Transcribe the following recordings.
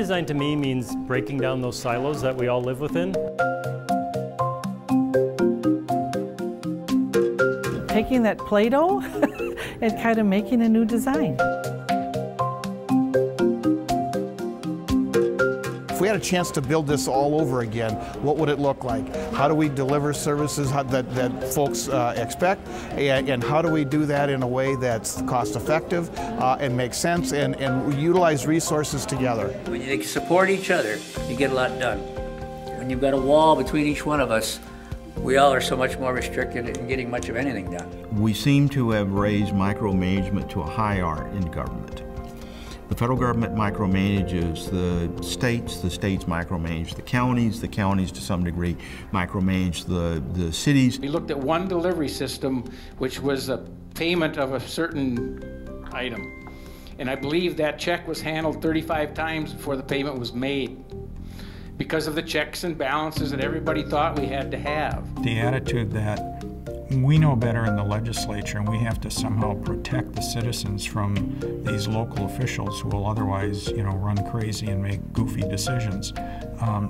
Redesign to me means breaking down those silos that we all live within. Taking that Play-Doh and kind of making a new design. If we had a chance to build this all over again, what would it look like? How do we deliver services that folks expect? And how do we do that in a way that's cost effective and makes sense and utilize resources together? When you support each other, you get a lot done. When you've got a wall between each one of us, we all are so much more restricted in getting much of anything done. We seem to have raised micromanagement to a high art in government. The federal government micromanages the states micromanage the counties to some degree micromanage the cities. We looked at one delivery system, which was a payment of a certain item. And I believe that check was handled 35 times before the payment was made, because of the checks and balances that everybody thought we had to have. The attitude that we know better in the legislature and we have to somehow protect the citizens from these local officials who will otherwise, run crazy and make goofy decisions,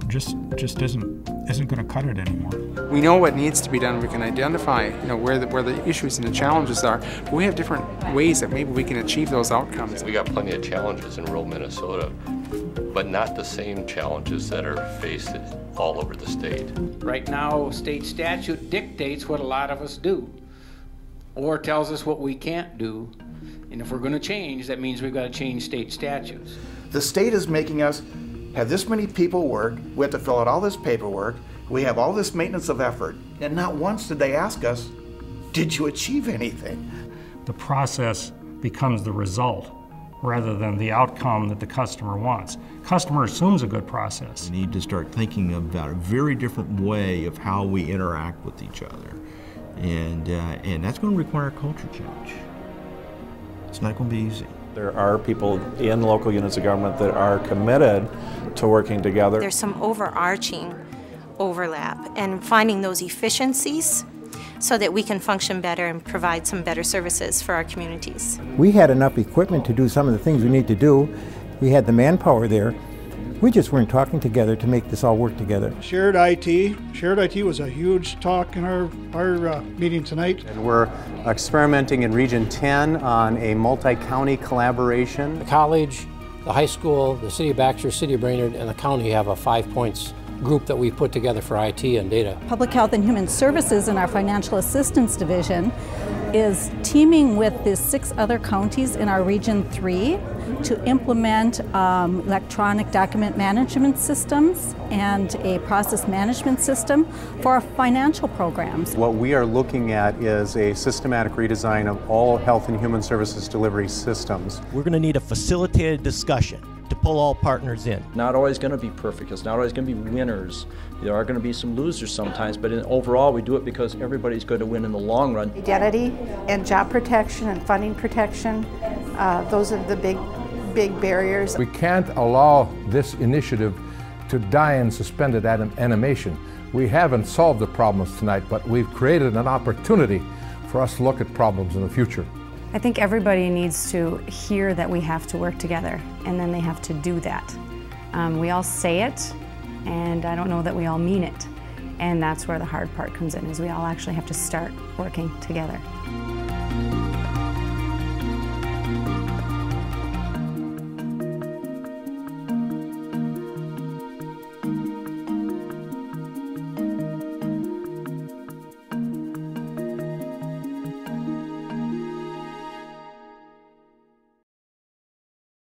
just isn't going to cut it anymore. We know what needs to be done. We can identify, where the issues and the challenges are. But we have different ways that maybe we can achieve those outcomes. We got plenty of challenges in rural Minnesota, but not the same challenges that are faced all over the state. Right now, state statute dictates what a lot of us do, or tells us what we can't do. And if we're going to change, that means we've got to change state statutes. The state is making us have this many people work, we have to fill out all this paperwork, we have all this maintenance of effort, and not once did they ask us, did you achieve anything? The process becomes the result rather than the outcome that the customer wants. Customer assumes a good process. We need to start thinking about a very different way of how we interact with each other. And that's going to require culture change. It's not going to be easy. There are people in local units of government that are committed to working together. There's some overarching overlap and finding those efficiencies so that we can function better and provide some better services for our communities. We had enough equipment to do some of the things we need to do. We had the manpower there. We just weren't talking together to make this all work together. Shared IT was a huge talk in our meeting tonight. And we're experimenting in Region 10 on a multi-county collaboration. The college, the high school, the City of Baxter, City of Brainerd, and the county have a 5 points group that we put together for IT and data. Public Health and Human Services in our Financial Assistance Division is teaming with the 6 other counties in our Region 3 to implement electronic document management systems and a process management system for our financial programs. What we are looking at is a systematic redesign of all health and human services delivery systems. We're going to need a facilitated discussion to pull all partners in. Not always going to be perfect. It's not always going to be winners. There are going to be some losers sometimes, but overall we do it because everybody's going to win in the long run. Identity and job protection and funding protection, those are the big barriers. We can't allow this initiative to die in suspended animation. We haven't solved the problems tonight, but we've created an opportunity for us to look at problems in the future. I think everybody needs to hear that we have to work together, and then they have to do that. We all say it, and I don't know that we all mean it. And that's where the hard part comes in, is we all actually have to start working together.